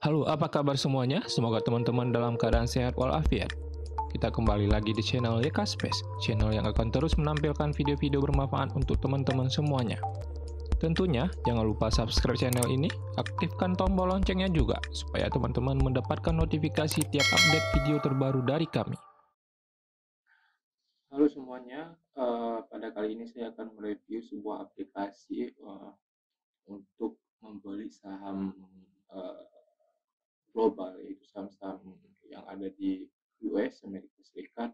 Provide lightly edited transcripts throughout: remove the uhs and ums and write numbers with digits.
Halo, apa kabar semuanya? Semoga teman-teman dalam keadaan sehat walafiat. Kita kembali lagi di channel YK Space, channel yang akan terus menampilkan video-video bermanfaat untuk teman-teman semuanya. Tentunya, jangan lupa subscribe channel ini, aktifkan tombol loncengnya juga, supaya teman-teman mendapatkan notifikasi tiap update video terbaru dari kami. Halo semuanya, pada kali ini saya akan mereview sebuah aplikasi untuk membeli saham eh, global, yaitu saham-saham yang ada di US, Amerika Serikat,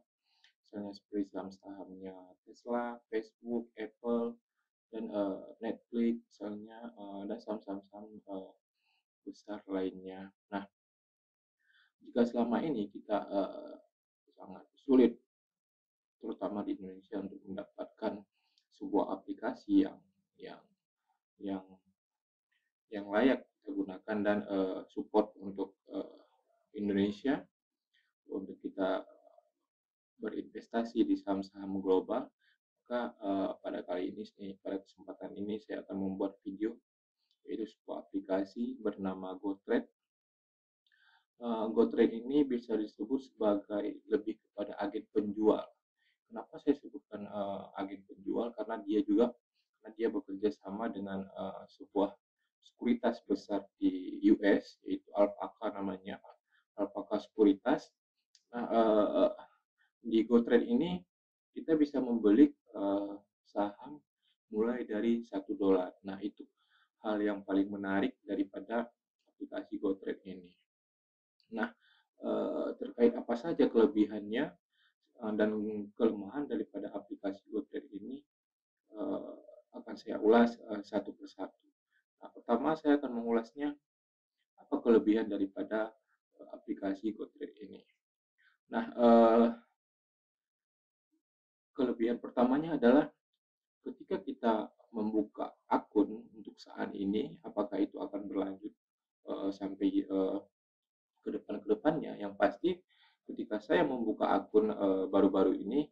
misalnya seperti saham-sahamnya Tesla, Facebook, Apple, dan Netflix, misalnya, dan saham-saham besar lainnya. Nah, jika selama ini kita sangat sulit, terutama di Indonesia, untuk mendapatkan sebuah aplikasi yang yang yang layak kita gunakan dan support untuk Indonesia untuk kita berinvestasi di saham-saham global. Maka pada kesempatan ini saya akan membuat video, yaitu sebuah aplikasi bernama GoTrade. GoTrade ini bisa disebut sebagai lebih kepada agen penjual. Kenapa saya sebutkan agen penjual? Karena dia bekerja sama dengan sebuah sekuritas besar di US, yaitu Alpaca namanya, Alpaca Sekuritas. Nah, di GoTrade ini kita bisa membeli saham mulai dari $1. Nah, itu hal yang paling menarik daripada aplikasi GoTrade ini. Nah, terkait apa saja kelebihannya dan kelemahan daripada aplikasi GoTrade ini, eh, akan saya ulas satu persatu. Nah, pertama saya akan mengulasnya apa kelebihan daripada aplikasi GoTrade ini. Nah, kelebihan pertamanya adalah ketika kita membuka akun untuk saat ini, apakah itu akan berlanjut sampai ke depannya. Yang pasti, ketika saya membuka akun baru-baru ini,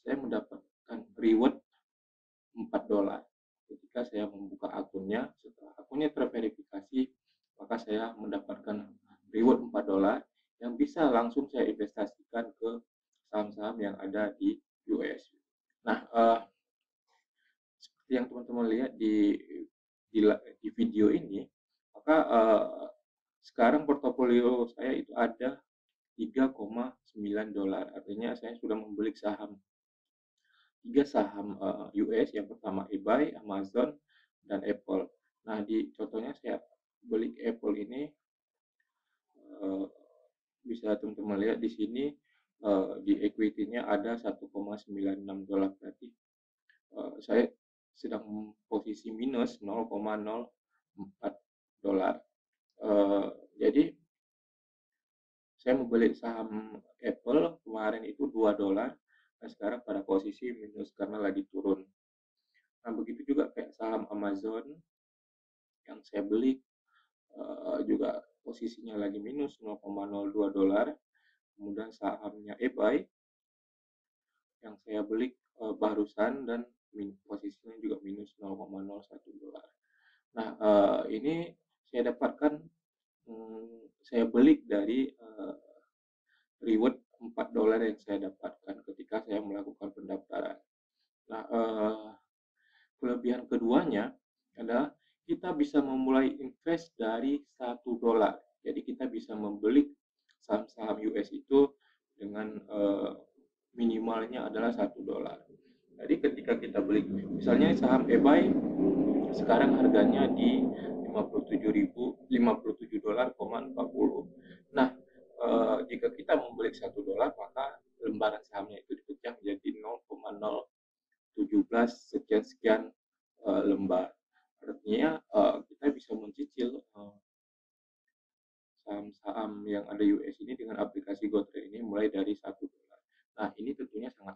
saya mendapatkan reward $4. Ketika saya membuka akunnya, setelah akunnya terverifikasi, maka saya mendapatkan reward $4 yang bisa langsung saya investasikan ke saham-saham yang ada di US. Nah, seperti yang teman-teman lihat di video ini, maka sekarang portofolio saya itu ada $3,9. Artinya saya sudah membeli tiga saham US. Yang pertama eBay, Amazon, dan Apple. Nah, di contohnya saya beli Apple ini, eh, bisa teman-teman lihat di sini, di equity-nya ada $1,96, berarti saya sedang posisi minus $0,04. Eh, jadi saya membeli saham Apple kemarin itu $2, nah sekarang pada posisi minus karena lagi turun. Nah, begitu juga kayak saham Amazon yang saya beli, juga posisinya lagi minus $0,02. Kemudian sahamnya eBay yang saya beli barusan dan posisinya juga minus $0,01. Nah, ini saya dapatkan, saya beli dari reward $4 yang saya dapatkan ketika saya melakukan pendaftaran. Nah, kelebihan keduanya adalah kita bisa memulai invest dari $1. Jadi kita bisa membeli saham-saham US itu dengan minimalnya adalah $1. Jadi ketika kita beli, misalnya saham eBay sekarang harganya di 57 dolar,40. Nah, jika kita membeli $1, maka lembaran sahamnya itu dipecah menjadi 0,017 sekian-sekian lembar. Artinya kita bisa mencicil saham-saham yang ada US ini dengan aplikasi GoTrade ini mulai dari $1. Nah, ini tentunya sangat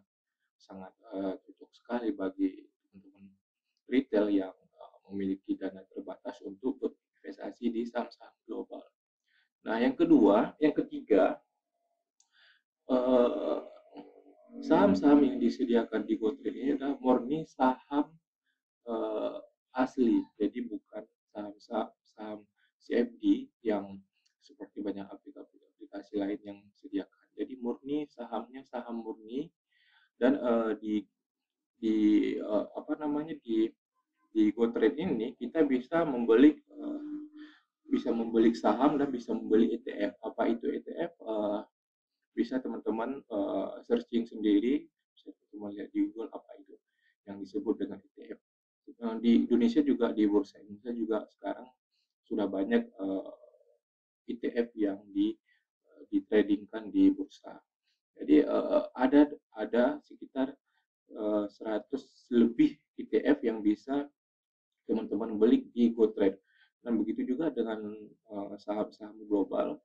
sangat cocok sekali bagi teman-teman retail yang memiliki dana terbatas untuk berinvestasi di saham-saham global. Nah, yang ketiga, eh, saham-saham yang disediakan di GoTrade ini adalah murni saham asli, jadi bukan saham-saham CFD yang banyak aplikasi lain yang disediakan. Jadi murni sahamnya saham murni dan di apa namanya di GoTrade ini kita bisa membeli saham dan bisa membeli ETF. Apa itu ETF? Bisa teman-teman searching sendiri, bisa teman-teman lihat di Google apa itu yang disebut dengan ETF. Di Indonesia juga di Bursa Indonesia juga sekarang sudah banyak ETF yang ditradingkan di bursa. Jadi ada sekitar 100 lebih ETF yang bisa teman-teman beli di GoTrade. Dan begitu juga dengan saham-saham global,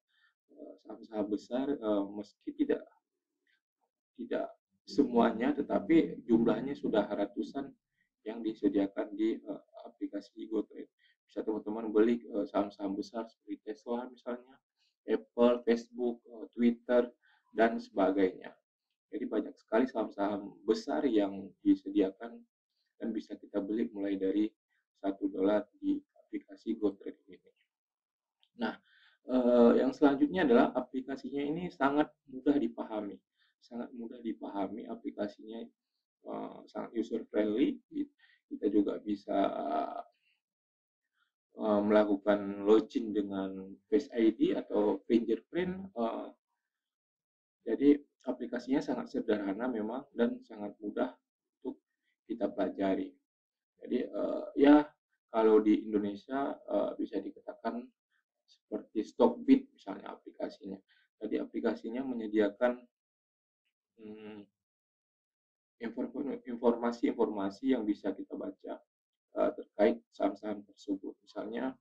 saham-saham besar, meski tidak tidak semuanya, tetapi jumlahnya sudah ratusan yang disediakan di aplikasi GoTrade. Bisa teman-teman beli saham-saham besar seperti Tesla misalnya, Apple, Facebook, Twitter, dan sebagainya. Jadi banyak sekali saham-saham besar yang disediakan dan bisa kita beli mulai dari $1 di aplikasi GoTrade ini. Nah, yang selanjutnya adalah aplikasinya ini sangat mudah dipahami. Sangat mudah dipahami aplikasinya, sangat user friendly. Kita juga bisa melakukan login dengan Face ID atau fingerprint. Jadi aplikasinya sangat sederhana memang dan sangat mudah untuk kita pelajari. Jadi ya kalau di Indonesia bisa dikatakan seperti Stockbit misalnya aplikasinya. Jadi aplikasinya menyediakan informasi-informasi yang bisa kita baca terkait saham-saham tersebut. Misalnya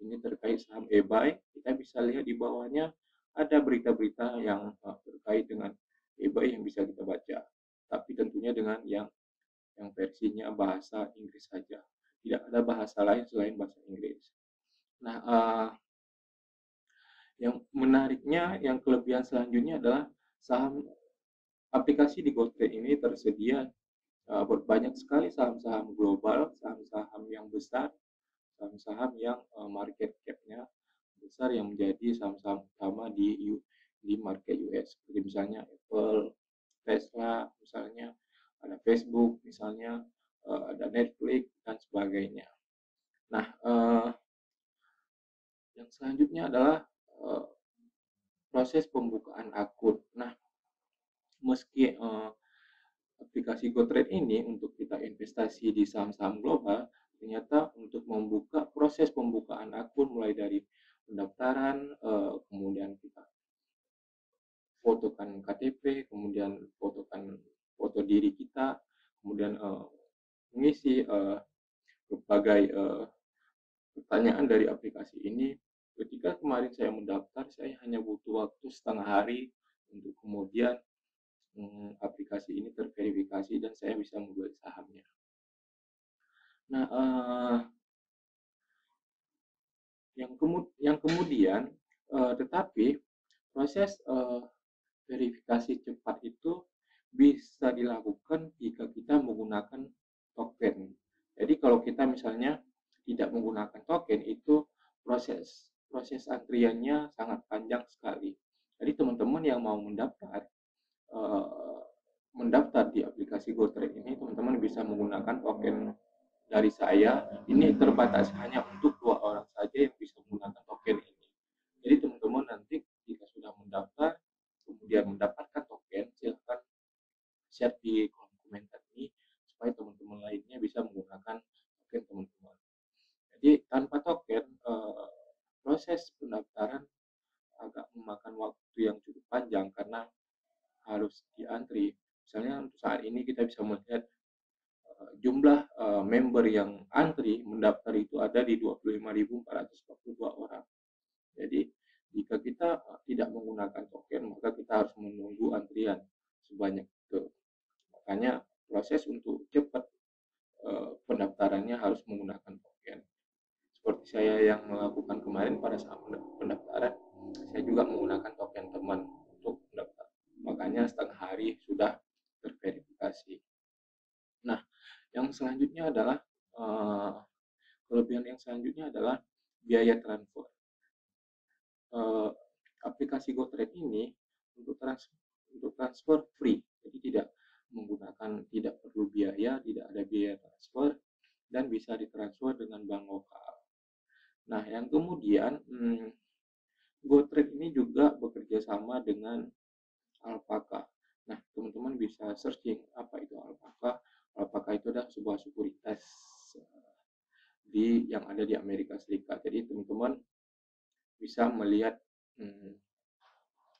ini terkait saham eBay, kita bisa lihat di bawahnya ada berita-berita yang terkait dengan eBay yang bisa kita baca. Tapi tentunya dengan yang versinya bahasa Inggris saja. Tidak ada bahasa lain selain bahasa Inggris. Nah, yang menariknya, yang kelebihan selanjutnya adalah saham aplikasi di GoTrade ini tersedia banyak sekali saham-saham global, saham-saham yang besar, saham-saham yang market cap-nya besar yang menjadi saham-saham utama di market US. Seperti misalnya Apple, Tesla, misalnya ada Facebook, misalnya ada Netflix dan sebagainya. Nah, yang selanjutnya adalah proses pembukaan akun. Nah, meski aplikasi GoTrade ini untuk kita investasi di saham-saham global, ternyata untuk membuka proses pembukaan akun mulai dari pendaftaran, kemudian kita fotokan KTP, kemudian fotokan foto diri kita, kemudian mengisi berbagai pertanyaan dari aplikasi ini. Ketika kemarin saya mendaftar, saya hanya butuh waktu setengah hari untuk kemudian aplikasi ini terverifikasi dan saya bisa membeli sahamnya. Nah, yang kemudian tetapi proses verifikasi cepat itu bisa dilakukan jika kita menggunakan token. Jadi kalau kita misalnya tidak menggunakan token, itu proses antriannya sangat panjang sekali. Jadi teman-teman yang mau mendaftar di aplikasi GoTrade ini, teman-teman bisa menggunakan token dari saya. Ini terbatas hanya untuk 2 orang saja yang bisa menggunakan token ini. Jadi teman-teman nanti jika sudah mendaftar, kemudian mendapatkan token, silahkan share di kolom komentar ini supaya teman-teman lainnya bisa menggunakan token teman-teman. Jadi tanpa token, proses pendaftaran agak memakan waktu yang cukup panjang karena harus diantri. Misalnya untuk saat ini kita bisa melihat jumlah member yang antri mendaftar itu ada di 25.442 orang. Jadi jika kita tidak menggunakan token, maka kita harus menunggu antrian sebanyak itu. Makanya proses untuk cepat pendaftarannya harus menggunakan token. Seperti saya yang melakukan kemarin pada saat pendaftaran, saya juga menggunakan token teman untuk mendaftar. Makanya setengah hari sudah terverifikasi. Nah, yang selanjutnya adalah kelebihan yang selanjutnya adalah biaya transfer. aplikasi GoTrade ini untuk transfer free, jadi tidak perlu biaya, tidak ada biaya transfer, dan bisa ditransfer dengan bank lokal. Nah, yang kemudian GoTrade ini juga bekerja sama dengan Alpaka. Nah, teman-teman bisa searching apa itu Alpaka. Alpaka itu adalah sebuah sekuritas yang ada di Amerika Serikat. Jadi teman-teman bisa melihat,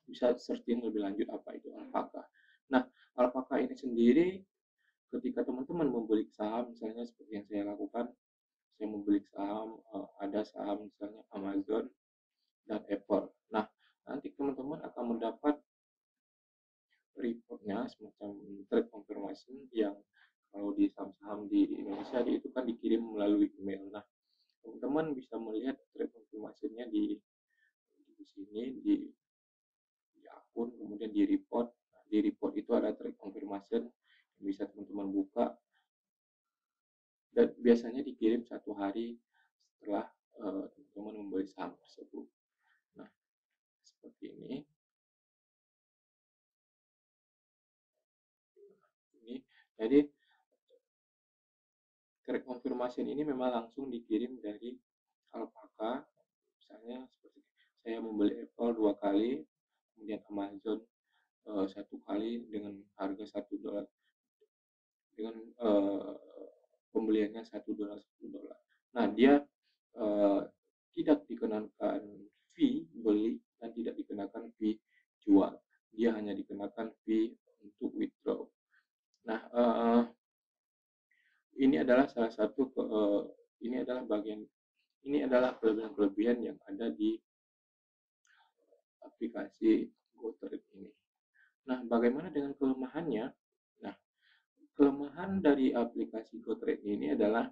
bisa searching lebih lanjut apa itu Alpaka. Nah, Alpaka ini sendiri ketika teman-teman membeli saham, misalnya seperti yang saya lakukan, saya membeli saham, ada saham misalnya Amazon dan Apple. Nah, nanti teman-teman akan mendapat reportnya semacam trade confirmation yang kalau di saham-saham di Indonesia itu kan dikirim melalui email. Nah, teman-teman bisa melihat trade confirmation-nya di sini di akun, kemudian di report. Nah, di report itu ada trade confirmation yang bisa teman-teman buka dan biasanya dikirim 1 hari setelah teman-teman membeli saham tersebut. Nah, seperti ini. Jadi trade confirmation ini memang langsung dikirim dari Alpaka. Misalnya seperti saya membeli Apple 2 kali, kemudian Amazon 1 kali dengan harga $1, dengan pembeliannya $1. Nah, dia tidak dikenakan fee beli dan tidak dikenakan fee jual. Dia hanya dikenakan fee untuk withdraw. Nah, ini adalah salah satu ini adalah kelebihan-kelebihan yang ada di aplikasi GoTrade ini. Nah, bagaimana dengan kelemahannya? Nah, kelemahan dari aplikasi GoTrade ini adalah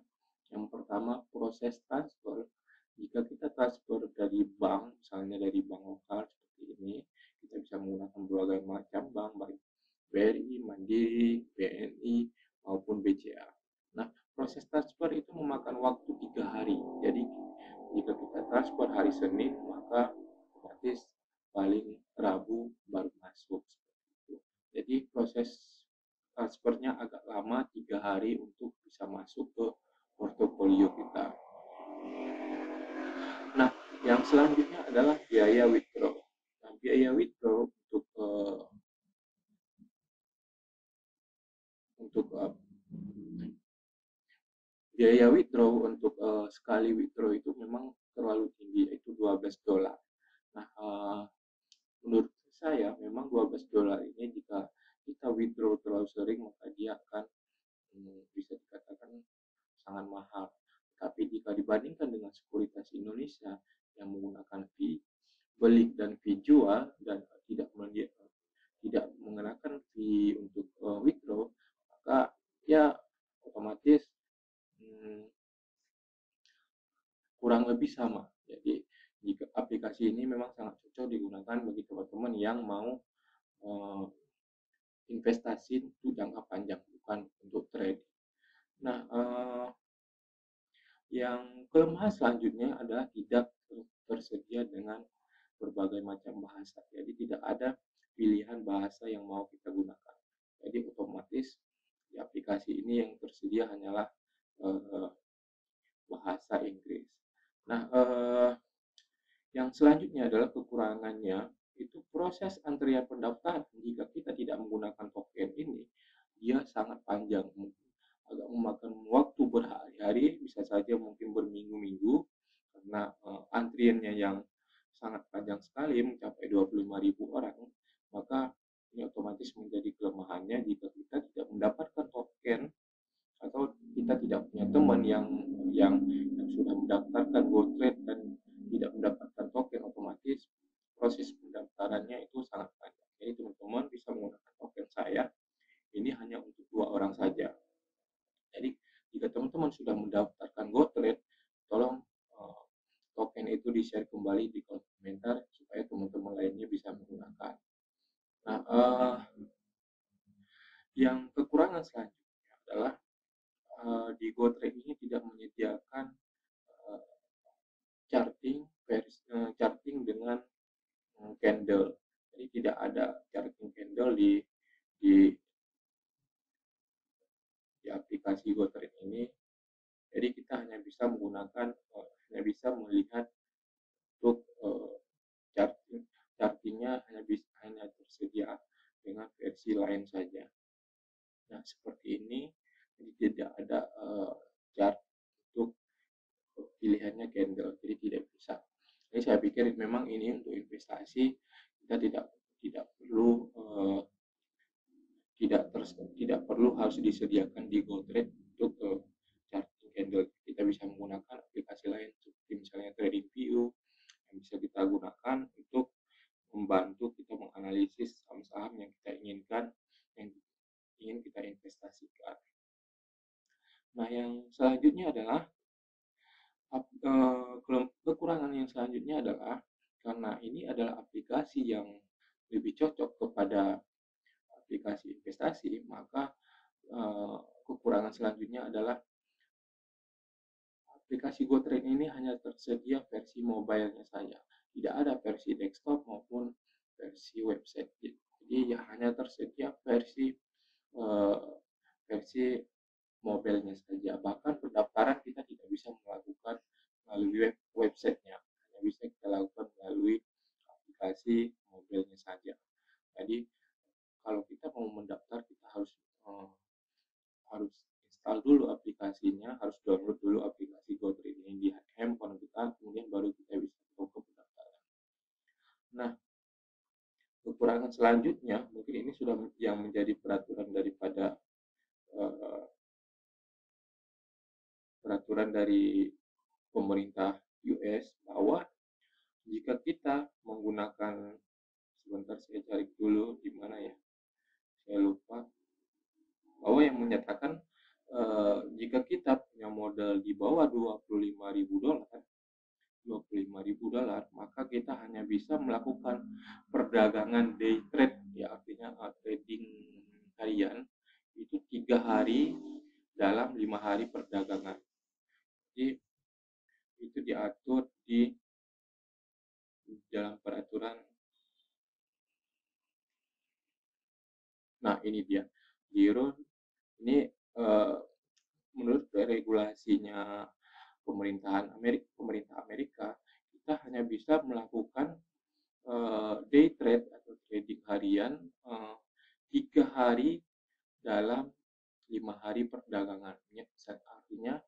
yang pertama proses transfer. Jika kita transfer dari bank, misalnya dari bank lokal seperti ini, kita bisa menggunakan berbagai macam bank, baik BRI, Mandiri, BNI, maupun BCA. Nah, proses transfer itu memakan waktu 3 hari. Jadi, jika kita transfer hari Senin, maka otomatis paling Rabu baru masuk. Jadi, proses transfernya agak lama, 3 hari untuk bisa masuk ke portofolio kita. Nah, yang selanjutnya adalah biaya withdraw. Nah, biaya withdraw biaya withdraw untuk sekali withdraw itu memang terlalu tinggi, yaitu $12. Nah, menurut saya memang $12 ini jika kita withdraw terlalu sering maka dia akan bisa dikatakan sangat mahal. Tapi jika dibandingkan dengan sekuritas Indonesia yang menggunakan fee beli dan fee jual dan tidak mengenakan fee untuk withdraw, maka ya otomatis kurang lebih sama. Jadi jika aplikasi ini memang sangat cocok digunakan bagi teman-teman yang mau investasi untuk jangka panjang, bukan untuk trade. Nah, yang kelemahan selanjutnya adalah tidak tersedia dengan berbagai macam bahasa. Jadi tidak ada pilihan bahasa yang mau kita gunakan. Jadi otomatis di aplikasi ini yang tersedia hanyalah bahasa Inggris. Nah, yang selanjutnya adalah kekurangannya itu proses antrian pendaftaran. Jika kita tidak menggunakan token ini, dia sangat panjang, agak memakan waktu berhari-hari, bisa saja mungkin berminggu-minggu karena antriannya yang sangat panjang sekali, mencapai 25.000 orang. Maka ini otomatis menjadi kelemahannya jika kita tidak mendapatkan token atau kita tidak punya teman yang sudah mendaftarkan GoTrade dan tidak mendapatkan token, otomatis proses pendaftarannya itu sangat panjang. Jadi teman-teman bisa menggunakan token saya, ini hanya untuk 2 orang saja. Jadi jika teman-teman sudah mendaftarkan GoTrade, tolong token itu di-share kembali di kolom komentar supaya teman-teman lainnya bisa menggunakan. Nah, yang kekurangan selanjutnya adalah di GoTrade ini tidak menyediakan charting dengan candle. Jadi tidak ada charging candle di di aplikasi GoTrade ini. Jadi kita hanya bisa menggunakan hanya bisa melihat untuk charging chargingnya hanya tersedia dengan versi lain saja. Nah, seperti ini, jadi tidak ada charge untuk pilihannya candle, jadi tidak bisa. Jadi saya pikir memang ini untuk investasi kita tidak perlu tidak perlu harus disediakan di GoTrade untuk charging candle. Kita bisa menggunakan aplikasi lain seperti misalnya TradingView yang bisa kita gunakan untuk membantu kita menganalisis saham-saham yang kita inginkan, yang ingin kita investasikan. Nah, yang selanjutnya adalah kekurangan yang selanjutnya adalah karena ini adalah aplikasi yang lebih cocok kepada aplikasi investasi, maka kekurangan selanjutnya adalah aplikasi GoTrade ini hanya tersedia versi mobile-nya saja, tidak ada versi desktop maupun versi website. Jadi ya hanya tersedia versi mobile-nya saja. Bahkan pendaftaran kita tidak bisa melakukan melalui website-nya, hanya bisa kita lakukan melalui aplikasi mobile-nya saja. Jadi kalau kita mau mendaftar, kita harus install dulu aplikasinya, harus download dulu aplikasi GoTrade ini di handphone kita, kemudian baru kita bisa melakukan pendaftaran. Nah, kekurangan selanjutnya mungkin ini sudah yang menjadi peraturan dari pemerintah US, bahwa jika kita menggunakan, sebentar saya cari dulu di mana ya, saya lupa, bahwa yang menyatakan jika kita punya modal di bawah $25.000, maka kita hanya bisa melakukan perdagangan day trade, ya artinya trading harian itu 3 hari dalam 5 hari perdagangan. Jadi itu diatur di dalam peraturan. Nah, ini dia Giro. Ini menurut regulasinya pemerintah Amerika, kita hanya bisa melakukan day trade atau trading harian 3 hari dalam 5 hari perdagangan. Artinya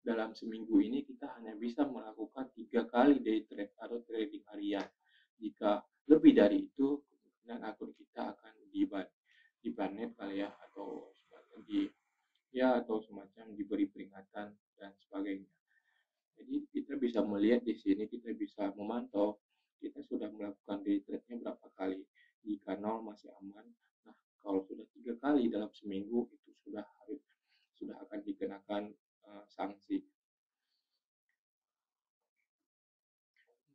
dalam seminggu ini kita hanya bisa melakukan 3 kali day trade atau trading harian. Jika lebih dari itu, kemungkinan akun kita akan dibanet kali ya, atau semacam diberi peringatan dan sebagainya. Jadi kita bisa melihat di sini, kita bisa memantau kita sudah melakukan day trade-nya berapa kali. Jika 0 masih aman. Nah, kalau sudah 3 kali dalam seminggu, itu sudah akan dikenakan sanksi.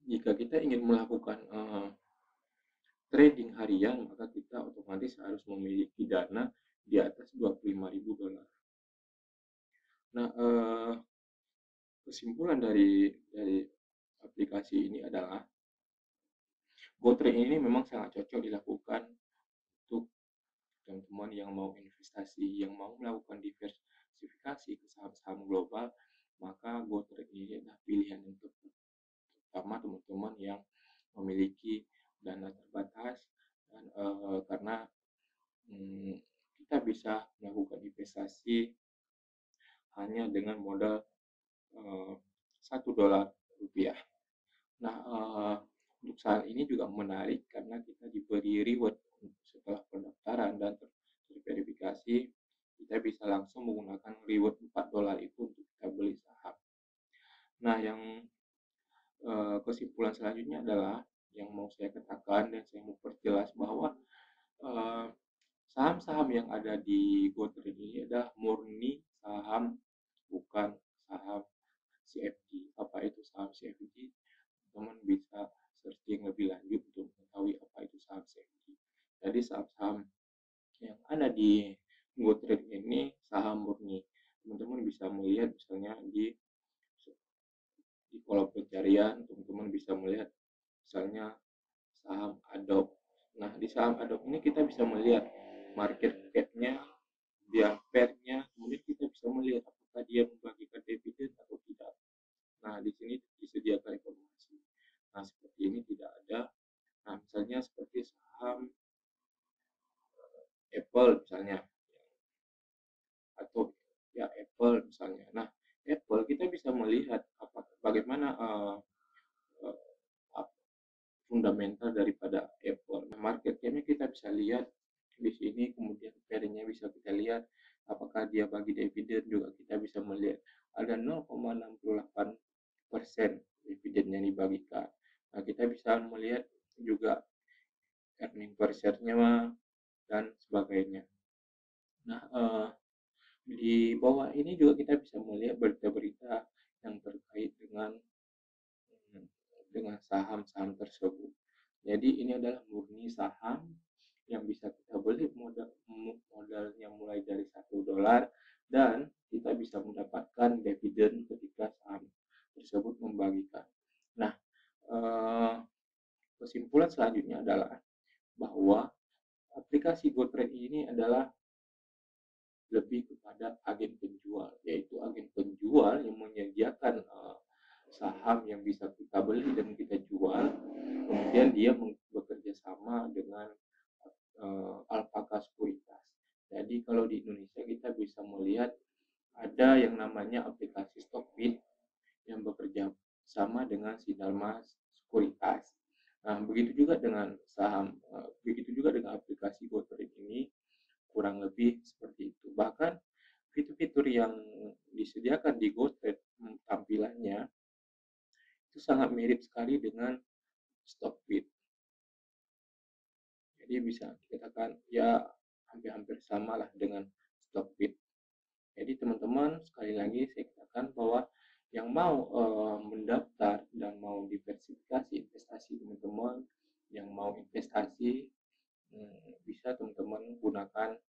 Jika kita ingin melakukan trading harian, maka kita otomatis harus memiliki dana di atas $25.000. Nah, kesimpulan dari aplikasi ini adalah GoTrade ini memang sangat cocok dilakukan untuk teman-teman yang mau investasi, yang mau melakukan diversifikasi ke saham-saham global, maka GoTrade ini adalah pilihan yang tepat, terutama teman-teman yang memiliki dana terbatas, dan karena kita bisa melakukan investasi hanya dengan modal $1. Nah, untuk saat ini juga menarik karena kita diberi reward setelah pendaftaran dan terverifikasi, kita bisa langsung menggunakan reward $4 itu untuk kita beli saham. Nah, yang kesimpulan selanjutnya adalah yang mau saya katakan dan saya mau perjelas bahwa saham-saham yang ada di GoTrade ini adalah murni saham, bukan saham CFD. Apa itu saham CFD? Teman bisa searching lebih lanjut untuk mengetahui apa itu saham CFD. Jadi saham-saham yang ada di GoTrade ini saham murni. Teman-teman bisa melihat misalnya di kolom pencarian, teman-teman bisa melihat misalnya saham Adobe. Nah, di saham Adobe ini kita bisa melihat market cap-nya, pair-nya, kemudian kita bisa melihat apakah dia membagikan dividen atau tidak. Nah, di sini disediakan informasi. Nah, seperti ini tidak ada. Nah, misalnya seperti saham Apple misalnya, atau ya Apple misalnya. Nah, Apple kita bisa melihat bagaimana fundamental daripada Apple. Nah, market cap-nya kita bisa lihat di sini, kemudian pair-nya bisa kita lihat apakah dia bagi dividen, juga kita bisa melihat ada 0,68% dividen yang dibagikan. Nah, kita bisa melihat juga earning per share-nya dan sebagainya. Nah, di bawah ini juga kita bisa melihat berita-berita yang terkait dengan saham-saham tersebut. Jadi ini adalah murni saham yang bisa kita beli, modalnya mulai dari $1 dan kita bisa mendapatkan dividen ketika saham tersebut membagikan. Nah, kesimpulan selanjutnya adalah bahwa aplikasi GoTrade ini adalah lebih kepada agen penjual, yaitu agen penjual yang menyediakan saham yang bisa kita beli dan kita jual, kemudian dia bekerja sama dengan Alpaka Sekuritas. Jadi kalau di Indonesia kita bisa melihat ada yang namanya aplikasi Stockbit yang bekerja sama dengan Sinarmas Sekuritas. Nah, begitu juga dengan aplikasi GoTrade ini, kurang lebih seperti itu. Bahkan fitur-fitur yang disediakan di GoTrade tampilannya itu sangat mirip sekali dengan Stockbit. Jadi bisa dikatakan ya hampir-hampir sama lah dengan Stockbit. Jadi teman-teman, sekali lagi saya katakan bahwa yang mau mendaftar dan mau diversifikasi investasi teman-teman, yang mau investasi bisa teman-teman gunakan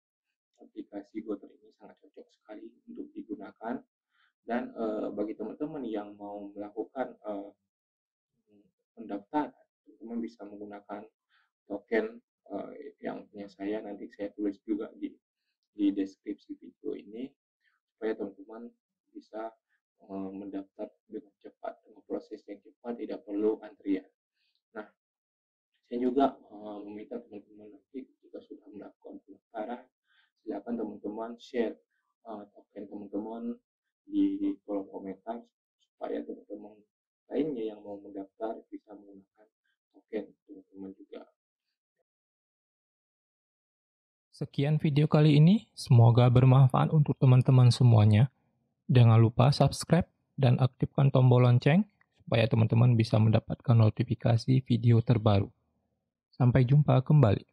aplikasi GoTrade ini, sangat cocok sekali untuk digunakan. Dan bagi teman-teman yang mau melakukan pendaftaran, teman-teman bisa menggunakan token yang punya saya, nanti saya tulis juga di deskripsi video ini, supaya teman-teman bisa mendaftar dengan cepat, dengan proses yang cepat, tidak perlu antrian. Nah, saya juga meminta teman-teman nanti jika sudah melakukan pendaftaran, silakan teman-teman share token teman-teman di kolom komentar, supaya teman-teman lainnya yang mau mendaftar bisa menggunakan token teman-teman juga. Sekian video kali ini, semoga bermanfaat untuk teman-teman semuanya. Jangan lupa subscribe dan aktifkan tombol lonceng supaya teman-teman bisa mendapatkan notifikasi video terbaru. Sampai jumpa kembali.